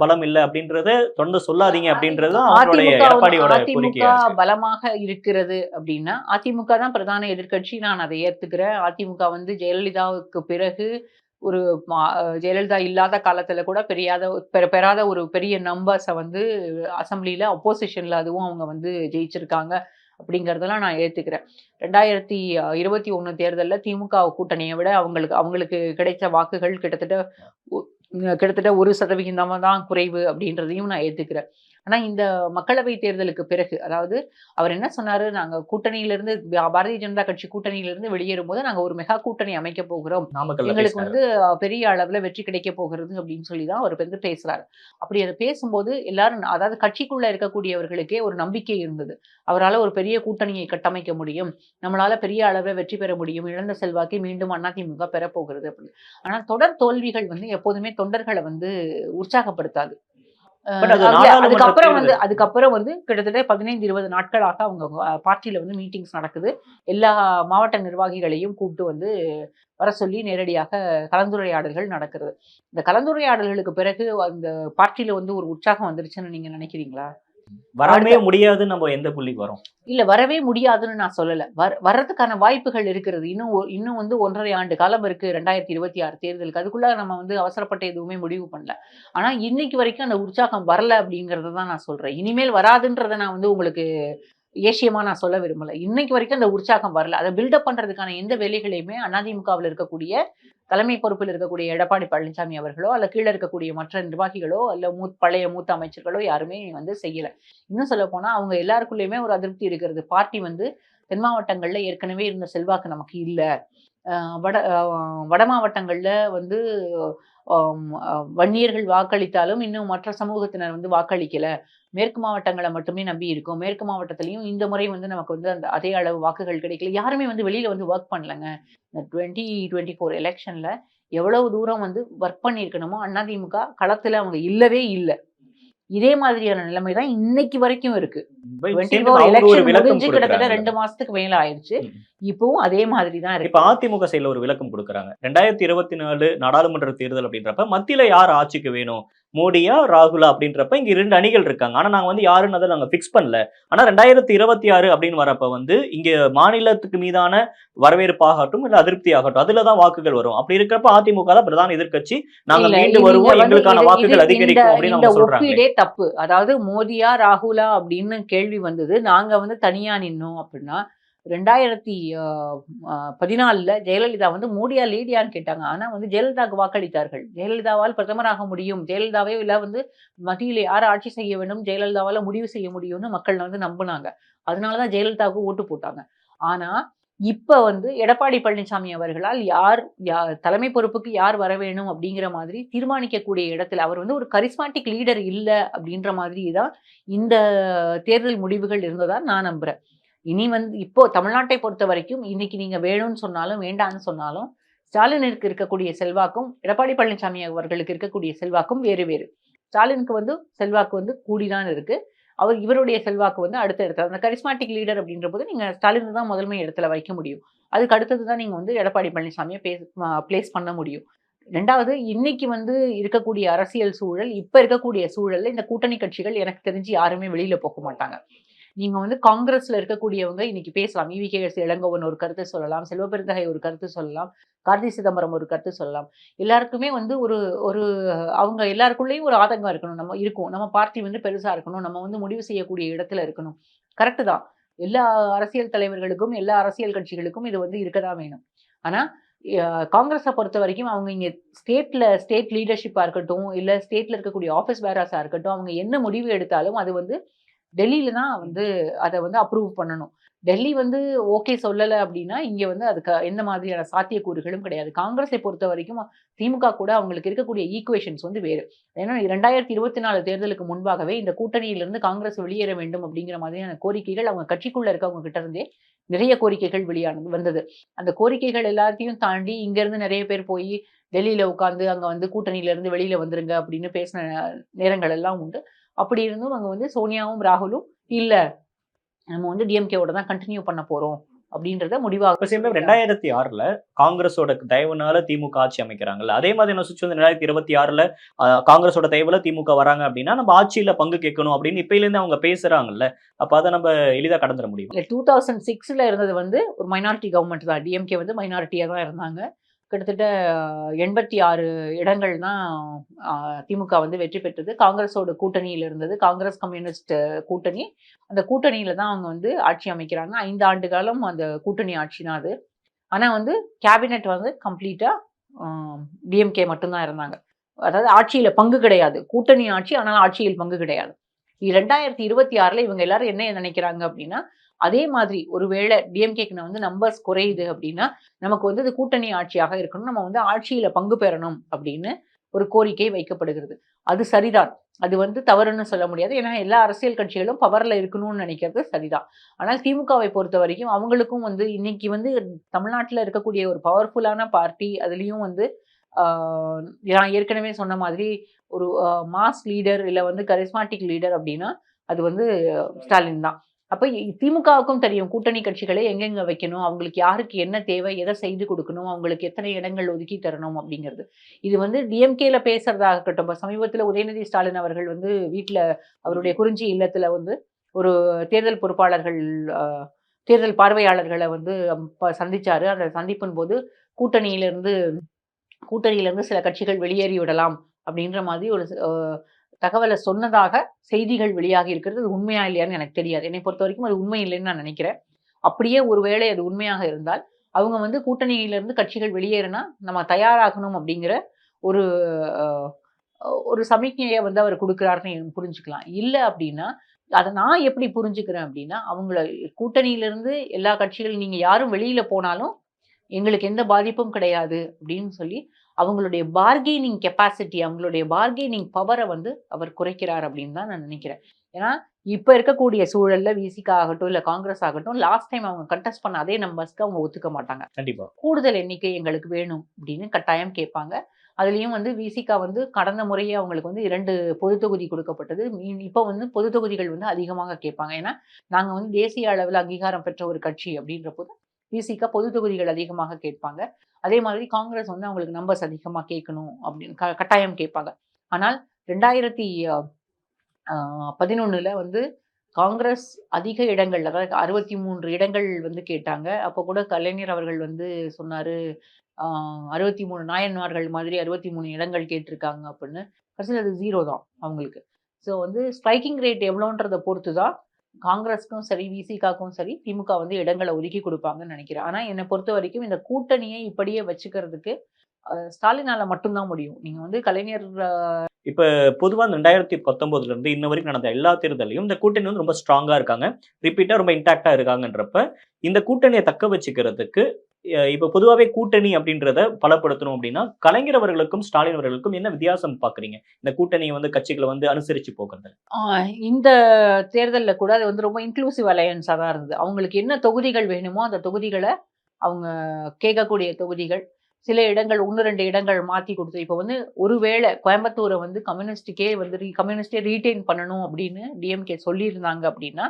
அப்படின்றத தொடர்ந்து சொல்லாதீங்க அப்படின்றது அவருடைய எடப்பாடியோட கோரிக்கையா இருக்கு.
பலமாக இருக்கிறது அப்படின்னா அதிமுக தான் பிரதான எதிர்க்கட்சி, நான் அதை ஏத்துக்கிறேன். அதிமுக வந்து ஜெயலலிதாவுக்கு பிறகு ஜெயலலிதா இல்லாத காலத்துல கூட பெறாத ஒரு பெரிய நம்பர்ஸை வந்து அசம்பிளில அப்போசிஷன்ல அதுவும் அவங்க வந்து ஜெயிச்சிருக்காங்க அப்படிங்கறதெல்லாம் நான் ஏத்துக்கிறேன். 2021 தேர்தல்ல திமுக கூட்டணியை விட அவங்களுக்கு கிடைச்ச வாக்குகள் கிட்டத்தட்ட 1% தான் குறைவு அப்படின்றதையும் நான் ஏத்துக்கிறேன். ஆனா இந்த மக்களவை தேர்தலுக்கு பிறகு, அதாவது அவர் என்ன சொன்னாரு, நாங்க கூட்டணியிலிருந்து பாரதிய ஜனதா கட்சி கூட்டணியிலிருந்து வெளியேறும் போது நாங்க ஒரு மெகா கூட்டணி அமைக்க போகிறோம், எங்களுக்கு வந்து பெரிய அளவுல வெற்றி கிடைக்க போகிறது அப்படின்னு சொல்லிதான் அவர் வந்து பேசுறாரு. அப்படி அதை பேசும்போது எல்லாரும், அதாவது கட்சிக்குள்ள இருக்கக்கூடியவர்களுக்கே ஒரு நம்பிக்கை இருந்தது, அவரால் ஒரு பெரிய கூட்டணியை கட்டமைக்க முடியும், நம்மளால பெரிய அளவுல வெற்றி பெற முடியும், இழந்த செல்வாக்கை மீண்டும் அதிமுக பெறப்போகிறது அப்படின்னு. ஆனா தொடர் தோல்விகள் வந்து எப்போதுமே தொண்டர்களை வந்து உற்சாகப்படுத்தாது.
பட் அது நாடாளுமன்ற தேர்தல்.
அதுக்கப்புறம் வந்து கிட்டத்தட்ட 15-20 நாட்களாக அவங்க பார்ட்டியில வந்து மீட்டிங்ஸ் நடக்குது. எல்லா மாவட்ட நிர்வாகிகளையும் கூப்பிட்டு வந்து வர சொல்லி நேரடியாக கலந்துரையாடல்கள் நடக்கிறது. இந்த கலந்துரையாடல்களுக்கு பிறகு அந்த பார்ட்டியில வந்து ஒரு உற்சாகம் வந்துருச்சுன்னு நீங்க நினைக்கிறீங்களா?
வரவே முடியாதுன்னு நம்ம எந்த புள்ளிக்கு வரோம்?
இல்ல வரவே முடியாதுன்னு நான் சொல்லல. வர்றதுக்கான வாய்ப்புகள் இருக்கிறது. இன்னும் வந்து 1 1/2 ஆண்டு காலம் இருக்கு 2026 தேர்தலுக்கு. அதுக்குள்ள நம்ம வந்து அவசரப்பட்டு எதுவுமே முடிவு பண்ணல. ஆனா இன்னைக்கு வரைக்கும் அந்த உற்சாகம் வரல அப்படிங்கிறத தான் நான் சொல்றேன். இனிமேல் வராதுன்றத நான் வந்து உங்களுக்கு ஏசியமா நான் சொல்ல விரும்பல. இன்னைக்கு வரைக்கும் அந்த உற்சாகம் வரல. அத பில்டப் பண்றதுக்கான எந்த வேலைகளையுமே அதிமுகவுல இருக்கக்கூடிய தலைமை பொறுப்பில் இருக்கக்கூடிய எடப்பாடி பழனிசாமி அவர்களோ, அல்ல கீழ இருக்கக்கூடிய மற்ற நிர்வாகிகளோ, அல்ல பழைய மூத்த அமைச்சர்களோ யாருமே வந்து செய்யல. இன்னும் சொல்லப்போனா அவங்க எல்லாருக்குள்ளயுமே ஒரு அதிருப்தி இருக்கிறது. பார்ட்டி வந்து தென் மாவட்டங்கள்ல ஏற்கனவே இருந்த செல்வாக்கு நமக்கு இல்ல. அ வட அ வட மாவட்டங்கள்ல வந்து வன்னியர்கள் வாக்களித்தாலும் இன்னும் மற்ற சமூகத்தினர் வந்து வாக்களிக்கல. மேற்கு மாவட்டங்கள மட்டுமே நம்பி இருக்கோம். மேற்கு மாவட்டத்திலயும் இந்த முறை வந்து நமக்கு வந்து அதே அளவு வாக்குகள் கிடைக்கல. யாருமே வந்து வெளியில வந்து வொர்க் பண்ணலங்க. இந்த 2024 எலக்ஷன்ல எவ்வளவு தூரம் வந்து வொர்க் பண்ணியிருக்கணுமோ அதிமுக களத்துல அவங்க இல்லவே இல்ல. இதே மாதிரியான நிலைமை தான் இன்னைக்கு வரைக்கும் இருக்கு.
சேர்ந்து
24
அவங்க ஒரு
எலக்ஷன்
விளக்கம்
முடிஞ்சு கிட்டத்தட்ட
குடுக்குறாங்கல்ல.
2 மாசத்துக்கு மேல ஆயிருச்சு.
ம்.
இப்பவும் அதே மாதிரி தான்
இப்ப
இருக்கு.
அதிமுக சைடுல ஒரு விளக்கம் குடுக்குறாங்க. 2024 நாடாளுமன்ற தேர்தல் அப்படின்றப்ப மத்தியில யார் ஆட்சிக்கு வேணும்? மோடியா? ராகுலா? அப்படின்றப்ப இங்க 2 அணிகள் இருக்காங்க. ஆனா நாங்க வந்து யாருன்னு அத நாங்க ஃபிக்ஸ் பண்ணல. ஆனா 2026 அப்படின்னு வரப்ப வந்து இங்க மாநிலத்துக்கு மீதான வரவேற்பாகட்டும், இல்ல அதிருப்தி ஆகட்டும். அதுல தான் வாக்குகள் வரும். அப்படி இருக்கிறப்ப அதிமுக தான் பிரதான எதிர்க்கட்சி. நாங்க
இல்ல
மீண்டு
நீங்க
வருவோம்.
வந்து
எங்களுக்கான வாக்குகள்
இந்த
அதிகரிக்கும் அப்படின்னு
இந்த
அவங்க சொல்றாங்களே.
ஒப்பீடே தப்பு. அதாவது மோடியா, ராகுலா அப்படின்னு கேள்வி வந்தது. நாங்க வந்து தனியா நின்னோம் அப்படின்னா, 2014ல ஜெயலலிதா வந்து மோடியா, லேடியான்னு கேட்டாங்க. ஆனா வந்து ஜெயலலிதாவுக்கு வாக்களித்தார்கள். ஜெயலலிதாவால் பிரதமராக முடியும். ஜெயலலிதாவே இல்ல வந்து மத்தியில யார் ஆட்சி செய்ய வேண்டும், ஜெயலலிதாவால முடிவு செய்ய முடியும்னு மக்கள் வந்து நம்புனாங்க. அதனால தான் ஜெயலலிதாவுக்கு ஓட்டு போட்டாங்க. ஆனா, இப்ப வந்து எடப்பாடி பழனிசாமி அவர்களால் தலைமை பொறுப்புக்கு யார் வர வேணும் அப்படிங்கிற மாதிரி தீர்மானிக்கக்கூடிய இடத்துல அவர் வந்து ஒரு கரிஸ்மாட்டிக் லீடர் இல்ல அப்படின்ற மாதிரி தான் இந்த தேர்தல் முடிவுகள் இருந்ததா நான் நம்புறேன். இனி வந்து இப்போ தமிழ்நாட்டை பொறுத்தவரைக்கும் இன்னைக்கு நீங்க வேணும்னு சொன்னாலும், வேண்டான்னு சொன்னாலும், ஸ்டாலினுக்கு இருக்கக்கூடிய செல்வாக்கும், எடப்பாடி பழனிசாமி அவர்களுக்கு இருக்கக்கூடிய செல்வாக்கும் வேறு வேறு. ஸ்டாலினுக்கு வந்து செல்வாக்கு வந்து கூடி தான் இருக்கு. இவருடைய செல்வாக்கு வந்து அடுத்த இடத்துல. அந்த கரிஸ்மாட்டிக் லீடர் அப்படின்றபோது நீங்க ஸ்டாலின தான் முதன்மை இடத்துல வைக்க முடியும். அதுக்கு அடுத்தது தான் நீங்க வந்து எடப்பாடி பழனிசாமிய பிளேஸ் பண்ண முடியும். 2வது இன்னைக்கு வந்து இருக்கக்கூடிய அரசியல் சூழல், இப்ப இருக்கக்கூடிய சூழல்ல இந்த கூட்டணி கட்சிகள் எனக்கு தெரிஞ்சு யாருமே வெளியில போக மாட்டாங்க. நீங்க வந்து காங்கிரஸ்ல இருக்கக்கூடியவங்க இன்னைக்கு பேசலாம். ஈவி.கே.எஸ். இளங்கோவன் ஒரு கருத்து சொல்லலாம். செல்வபெருந்தகை ஒரு கருத்து சொல்லலாம். கார்த்தி சிதம்பரம் ஒரு கருத்து சொல்லலாம். எல்லாருக்குமே வந்து ஒரு ஒரு அவங்க எல்லாருக்குள்ளேயும் ஒரு ஆதங்கம் இருக்கணும். நம்ம பார்ட்டி வந்து பெருசா இருக்கணும். நம்ம வந்து முடிவு செய்யக்கூடிய இடத்துல இருக்கணும். கரெக்ட் தான். எல்லா அரசியல் தலைவர்களுக்கும், எல்லா அரசியல் கட்சிகளுக்கும் இது வந்து இருக்க தான் வேணும். ஆனா, காங்கிரஸ பொறுத்தவரைக்கும் அவங்க இங்க ஸ்டேட் லீடர்ஷிப்பா இருக்கட்டும், இல்ல ஸ்டேட்ல இருக்கக்கூடிய ஆஃபீஸ் பேரர்ஸா இருக்கட்டும், அவங்க என்ன முடிவு எடுத்தாலும் அது வந்து டெல்லியில தான் வந்து அத வந்து அப்ரூவ் பண்ணணும். டெல்லி வந்து ஓகே சொல்லல அப்டின்னா, இங்க வந்து அதுக்கு எந்த மாதிரியான சாத்தியக்கூறுகளும் கிடையாது. காங்கிரஸை பொறுத்தவரைக்கும் திமுக கூட அவங்களுக்கு இருக்கக்கூடிய ஈக்குவேஷன்ஸ் வந்து வேறு. ஏன்னா 2024 தேர்தலுக்கு முன்பாகவே இந்த கூட்டணியிலிருந்து காங்கிரஸ் வெளியேற வேண்டும் அப்டிங்கிற மாதிரியான கோரிக்கைகள் அவங்க கட்சிக்குள்ள இருக்கவங்க கிட்ட இருந்தே நிறைய கோரிக்கைகள் வந்தது. அந்த கோரிக்கைகள் எல்லாத்தையும் தாண்டி இங்க இருந்து நெறைய பேர் போய் டெல்லியில உட்கார்ந்து அங்க வந்து கூட்டணியில இருந்து வெளியில வந்துருங்க அப்டின்னு பேசின நேரங்கள் எல்லாம் உண்டு. அப்படி இருந்தும் அங்க வந்து சோனியாவும், ராகுலும் இல்ல நம்ம வந்து டிஎம்கேவோட தான் கன்டின்யூ பண்ண போறோம் அப்படின்றத முடிவா
இப்ப சேர்ந்த 2006ல காங்கிரஸோட தயவுனால திமுக ஆட்சி அமைக்கிறாங்கல்ல. அதே மாதிரியான சுவிட்ச் வந்து 2026ல காங்கிரஸோட தயவுல திமுக வராங்க அப்படின்னா, நம்ம ஆட்சியில பங்கு கேட்கணும் அப்படின்னு இப்பயிலேருந்து அவங்க பேசுறாங்கல்ல. அப்ப அத நம்ம எளிதா கடந்துற முடியுமா?
இல்ல 2006ல இருந்தது வந்து ஒரு மைனாரிட்டி கவர்ன்மெண்ட் தான். டிஎம்கே வந்து மைனாரிட்டியா தான் இருந்தாங்க. கிட்டத்தட்ட 86 இடங்கள் தான் திமுக வந்து வெற்றி பெற்றது. காங்கிரஸோட கூட்டணியில இருந்தது. காங்கிரஸ் கம்யூனிஸ்ட் கூட்டணி. அந்த கூட்டணியில தான் அவங்க வந்து ஆட்சி அமைக்கிறாங்க. 5 ஆண்டு காலம் அந்த கூட்டணி ஆட்சி தான் அது. ஆனா வந்து கேபினெட் வந்து கம்ப்ளீட்டா டிஎம்கே மட்டும் தான் இருந்தாங்க. அதாவது ஆட்சியில பங்கு கிடையாது. கூட்டணி ஆட்சி, ஆனால் ஆட்சியில் பங்கு கிடையாது. 2026ல இவங்க எல்லாரும் என்ன நினைக்கிறாங்க அப்படின்னா, அதே மாதிரி ஒருவேளை டிஎம்கேக்கு வந்து நம்பர்ஸ் குறையுது அப்படின்னா, நமக்கு வந்து இது கூட்டணி ஆட்சியாக இருக்கணும். நம்ம வந்து ஆட்சியில பங்கு பெறணும் அப்படின்னு ஒரு கோரிக்கை வைக்கப்படுகிறது. அது சரிதான். அது வந்து தவறுன்னு சொல்ல முடியாது. ஏன்னா எல்லா அரசியல் கட்சிகளும் பவர்ல இருக்கணும்னு நினைக்கிறது சரிதான். ஆனால் திமுகவை பொறுத்தவரைக்கும் அவங்களுக்கும் வந்து இன்னைக்கு வந்து தமிழ்நாட்டுல இருக்கக்கூடிய ஒரு பவர்ஃபுல்லான பார்ட்டி, அதுலயும் வந்து நான் ஏற்கனவே சொன்ன மாதிரி ஒரு மாஸ் லீடர் இல்ல வந்து கரிஸ்மாட்டிக் லீடர் அப்படின்னா அது வந்து ஸ்டாலின் தான். அப்ப திமுகவுக்கும் தெரியும் கூட்டணி கட்சிகளை எங்கெங்க வைக்கணும், அவங்களுக்கு யாருக்கு என்ன தேவை, எதை செய்து கொடுக்கணும், அவங்களுக்கு எத்தனை இடங்கள் ஒதுக்கி தரணும் அப்படிங்கிறது. இது வந்து டிஎம்கேல பேசுறதா இருக்கட்டும். இப்ப சமீபத்துல உதயநிதி ஸ்டாலின் அவர்கள் வந்து வீட்ல அவருடைய குறிஞ்சி இல்லத்துல வந்து ஒரு தேர்தல் பொறுப்பாளர்கள் தேர்தல் பார்வையாளர்களை வந்து சந்திச்சாரு. அந்த சந்திப்பின் போது கூட்டணியிலிருந்து கூட்டணியிலிருந்து சில கட்சிகள் வெளியேறி விடலாம் அப்படின்ற மாதிரி ஒரு தகவலை சொன்னதாக செய்திகள் வெளியாகி இருக்கிறது. அது உண்மையா இல்லையான்னு எனக்கு தெரியாது. என்னை பொறுத்த வரைக்கும் அது உண்மை இல்லைன்னு நான் நினைக்கிறேன். அப்படியே ஒருவேளை அது உண்மையாக இருந்தால் அவங்க வந்து கூட்டணியிலிருந்து கட்சிகள் வெளியேறினா நம்ம தயாராகணும் அப்படிங்கிற ஒரு ஒரு சமிக்ஞையை வந்து அவர் கொடுக்கிறாருன்னு புரிஞ்சுக்கலாம். இல்ல அப்படின்னா அத நான் எப்படி புரிஞ்சுக்கிறேன் அப்படின்னா, அவங்கள கூட்டணியிலிருந்து எல்லா கட்சிகள் நீங்க யாரும் வெளியில போனாலும் எங்களுக்கு எந்த பாதிப்பும் கிடையாது அப்படின்னு சொல்லி அவங்களுடைய பார்கெனிங் கெப்பாசிட்டி, அவங்களுடைய பார்கெனிங் பவரை வந்து அவர் குறைக்கிறார் அப்படின்னு தான் நான் நினைக்கிறேன். ஏன்னா இப்ப இருக்கக்கூடிய சூழல்ல விசிக ஆகட்டும் இல்ல காங்கிரஸ் ஆகட்டும் லாஸ்ட் டைம் அவங்க கண்டெஸ்ட் பண்ண அதே நம்பர்ஸ்க்கு அவங்க ஒத்துக்க மாட்டாங்க.
கண்டிப்பா
கூடுதல் எண்ணிக்கை எங்களுக்கு வேணும் அப்படின்னு கட்டாயம் கேட்பாங்க. அதுலயும் வந்து விசிக வந்து கடந்த முறையே அவங்களுக்கு வந்து 2 பொது தொகுதி கொடுக்கப்பட்டது. இப்ப வந்து பொது தொகுதிகள் வந்து அதிகமாக கேட்பாங்க. ஏன்னா நாங்க வந்து தேசிய அளவில் அங்கீகாரம் பெற்ற ஒரு கட்சி அப்படின்ற போது விசிக பொது தொகுதிகள் அதிகமாக கேட்பாங்க. அதே மாதிரி காங்கிரஸ் வந்து அவங்களுக்கு நம்பர்ஸ் அதிகமா கேட்கணும் அப்படின்னு கட்டாயம் கேட்பாங்க. ஆனால் 2011ல வந்து காங்கிரஸ் அதிக இடங்கள், அதாவது 63 இடங்கள் வந்து கேட்டாங்க. அப்போ கூட கலைஞர் அவர்கள் வந்து சொன்னாரு, 63 நாயன்மார்கள் மாதிரி 63 இடங்கள் கேட்டிருக்காங்க அப்படின்னு. கடைசியில அது 0 தான் அவங்களுக்கு. ஸோ வந்து ஸ்ட்ரைக்கிங் ரேட் எவ்வளோன்றத பொறுத்து தான் காங்கிரஸ்க்கும் சரி, விசிகாக்கும் சரி, திமுக வந்து இடங்களை ஒதுக்கி கொடுப்பாங்கன்னு நினைக்கிறேன். ஆனா என்னை பொறுத்த வரைக்கும் இந்த கூட்டணியை இப்படியே வச்சுக்கிறதுக்கு ஸ்டாலினால மட்டும்தான் முடியும். நீங்க வந்து கலைஞர்
இப்ப பொதுவா 2019 இருந்து இன்ன வரைக்கும் நடந்த எல்லா தேர்தலையும் இந்த கூட்டணி வந்து ரொம்ப ஸ்ட்ராங்கா இருக்காங்க. ரிப்பீட்டா ரொம்ப இன்டாக்டா இருக்காங்கன்றப்ப இந்த கூட்டணியை தக்க வச்சுக்கிறதுக்கு இப்ப பொதுவாவே கூட்டணி அப்படின்றத பலப்படுத்தணும் அப்படின்னா கலைஞர் அவர்களுக்கும் ஸ்டாலின் அவர்களுக்கும் என்ன வித்தியாசம் பாக்குறீங்க? இந்த கூட்டணியை வந்து கட்சிகளை வந்து அனுசரிச்சு போகிறது.
இந்த தேர்தல்ல கூட அது வந்து ரொம்ப இன்க்ளூசிவ் அலையன்ஸா தான் இருந்தது. அவங்களுக்கு என்ன தொகுதிகள் வேணுமோ அந்த தொகுதிகளை அவங்க கேட்கக்கூடிய தொகுதிகள் சில இடங்கள் 1, 2 இடங்கள் மாத்தி கொடுத்து இப்போ வந்து ஒருவேளை கோயம்புத்தூரை வந்து கம்யூனிஸ்டே ரீட்டைன் பண்ணணும் அப்படின்னு டிஎம்கே சொல்லியிருந்தாங்க அப்படின்னா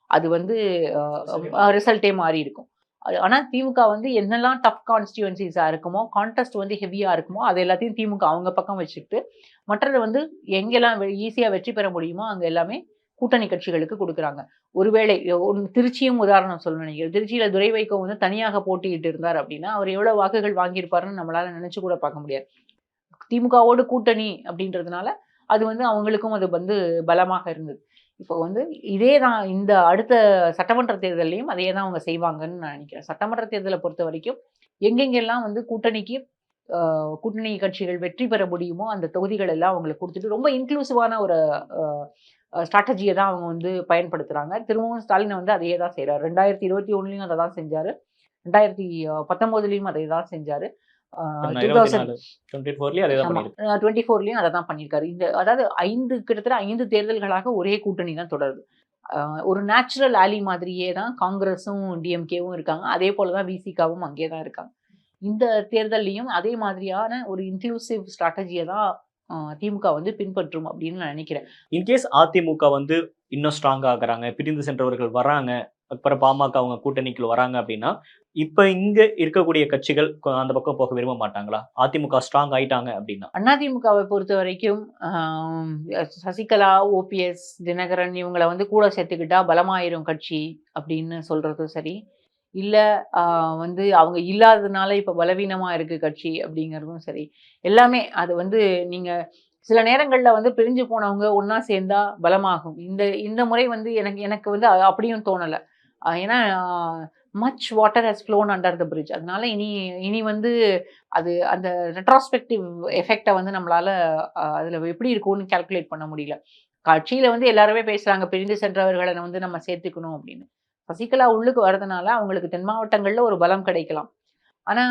அது வந்து ரிசல்ட்டே மாறி இருக்கும். ஆனா திமுக வந்து என்னெல்லாம் டஃப் கான்ஸ்டியூவன்சிஸா இருக்குமோ, கான்டெஸ்ட் வந்து ஹெவியா இருக்குமோ அது எல்லாத்தையும் திமுக அவங்க பக்கம் வச்சுக்கிட்டு மற்றது வந்து எங்கெல்லாம் ஈஸியா வெற்றி பெற முடியுமோ அங்க எல்லாமே கூட்டணி கட்சிகளுக்கு கொடுக்குறாங்க. ஒருவேளை திருச்சியும் உதாரணம் சொல்லணும்னு நினைக்கிறேன். திருச்சியில துரை வைகோ வந்து தனியாக போட்டியிட்டு இருந்தார் அப்படின்னா அவர் எவ்வளவு வாக்குகள் வாங்கியிருப்பாருன்னு நம்மளால நினைச்சு கூட பார்க்க முடியாது. திமுகவோடு கூட்டணி அப்படின்றதுனால அது வந்து அவங்களுக்கும் அது வந்து பலமாக இருந்தது. இப்போ வந்து இதே தான் இந்த அடுத்த சட்டமன்ற தேர்தலையும் அதே தான் அவங்க செய்வாங்கன்னு நான் நினைக்கிறேன். சட்டமன்ற தேர்தலை பொறுத்த வரைக்கும் எங்கெங்கெல்லாம் வந்து கூட்டணி கட்சிகள் வெற்றி பெற முடியுமோ அந்த தொகுதிகள் எல்லாம் அவங்களுக்கு கொடுத்துட்டு ரொம்ப இன்க்ளூசிவான ஒரு ஸ்ட்ராட்டஜியை தான் அவங்க வந்து பயன்படுத்துறாங்க. திரும்பவும் ஸ்டாலின் வந்து அதையே தான் செய்யறாரு. 2021லயும் அதை தான் செஞ்சாரு. 2019லயும் அதை தான் செஞ்சாரு. 2024லயும் அதை தான் பண்ணியிருக்காரு. அதாவது கிட்டத்தட்ட 5 தேர்தல்களாக ஒரே கூட்டணி தான் தொடருது. ஒரு நேச்சுரல் ஆலி மாதிரியே தான் காங்கிரஸும் டிஎம்கேவும் இருக்காங்க. அதே போலதான் விசிகாவும் அங்கே தான் இருக்காங்க. இந்த தேர்தல்லையும் அதே மாதிரியான ஒரு இன்க்ளூசிவ் ஸ்ட்ராட்டஜியை தான் திமுக வந்து பின்பற்றும் அப்படின்னு நான் நினைக்கிறேன்.
இன்கேஸ் அதிமுக வந்து இன்னும் ஸ்ட்ராங் ஆகுறாங்க, பிரிந்து சென்றவர்கள் வராங்க, அப்புறம் பாமக அவங்க கூட்டணிக்குள்ள வராங்க அப்படின்னா இப்ப இங்க இருக்கக்கூடிய கட்சிகள் அந்த பக்கம் போக விரும்ப மாட்டாங்களா? அதிமுக ஸ்ட்ராங் ஆயிட்டாங்க அப்படின்னா.
அதிமுகவை பொறுத்த வரைக்கும் சசிகலா, ஓபிஎஸ், தினகரன் இவங்களை வந்து கூட சேர்த்துக்கிட்டா பலமாயிரும் கட்சி அப்படின்னு சொல்றதும் சரி, இல்ல வந்து அவங்க இல்லாததுனால இப்ப பலவீனமா இருக்கு கட்சி அப்படிங்கிறதும் சரி, எல்லாமே அது வந்து நீங்க சில நேரங்கள்ல வந்து பிரிஞ்சு போனவங்க ஒன்னா சேர்ந்தா பலமாகும். இந்த முறை வந்து எனக்கு வந்து அப்படியும் தோணல. ஏன்னா much water has flown under the bridge. அதனால இனி வந்து அது அந்த ரெட்ராஸ்பெக்டிவ் எஃபெக்டை வந்து நம்மளால அதுல எப்படி இருக்கும்னு கால்குலேட் பண்ண முடியல. கட்சியில வந்து எல்லாருமே பேசுறாங்க பிரிந்து சென்றவர்களை வந்து நம்ம சேர்த்துக்கணும் அப்படின்னு. சசிகலா உள்ளுக்கு வர்றதுனால அவங்களுக்கு தென் மாவட்டங்கள்ல ஒரு பலம் கிடைக்கலாம். ஆனா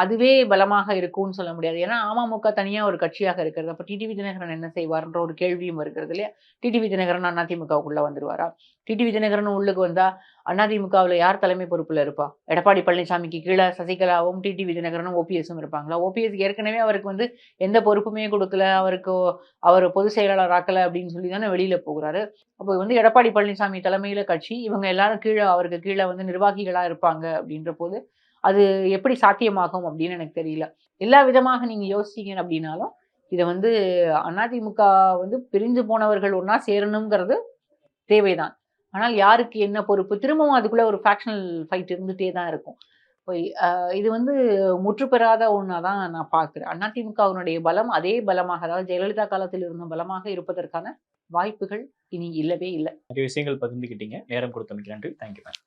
அதுவே பலமாக இருக்கும்னு சொல்ல முடியாது. ஏன்னா அமமுக தனியா ஒரு கட்சியாக இருக்கிறது. அப்ப டிடிவி தினகரன் என்ன செய்வார்ன்ற ஒரு கேள்வியும் வருகிறது இல்லையா? டிடிவி தினகரன் அதிமுகவுக்குள்ள வந்துருவாரா? டிடிவி தினகரன் உள்ளுக்கு வந்தா அதிமுகவுல யார் தலைமை பொறுப்புல இருப்பா? எடப்பாடி பழனிசாமிக்கு கீழ சசிகலாவும், டிடிவி தினகரனும், ஓபிஎஸும் இருப்பாங்களா? ஓபிஎஸ்க்கு ஏற்கனவே அவருக்கு வந்து எந்த பொறுப்புமே குடுக்கல. அவர் பொதுச் செயலாளர் ஆக்கல அப்படின்னு சொல்லி தானே வெளியில போகுறாரு. அப்போ வந்து எடப்பாடி பழனிசாமி தலைமையில கட்சி, இவங்க எல்லாரும் அவருக்கு கீழ வந்து நிர்வாகிகளா இருப்பாங்க அப்படின்றபோது, அது எப்படி சாத்தியமாகும் அப்படின்னு எனக்கு தெரியல. எல்லா விதமாக நீங்க யோசிச்சீங்க அப்படின்னாலும், இத வந்து அதிமுக வந்து பிரிஞ்சு போனவர்கள் ஒண்ணா சேரணுங்கிறது தேவைதான். ஆனால் யாருக்கு என்ன பொறுப்பு? திரும்பவும் அதுக்குள்ள ஒரு ஃபேக்ஷனல் ஃபைட் இருந்துட்டே தான் இருக்கும். போய் இது வந்து முற்று பெறாத ஒண்ணா தான் நான் பார்க்கிறேன். அதிமுகவினுடைய பலம் அதே பலமாக, அதாவது ஜெயலலிதா காலத்தில் இருந்த பலமாக இருப்பதற்கான வாய்ப்புகள் இனி இல்லவே இல்ல.
நிறைய விஷயங்கள் பகிர்ந்துக்கிட்டீங்க. நேரம் கொடுத்தமைக்கு நன்றி. Thank you ma'am.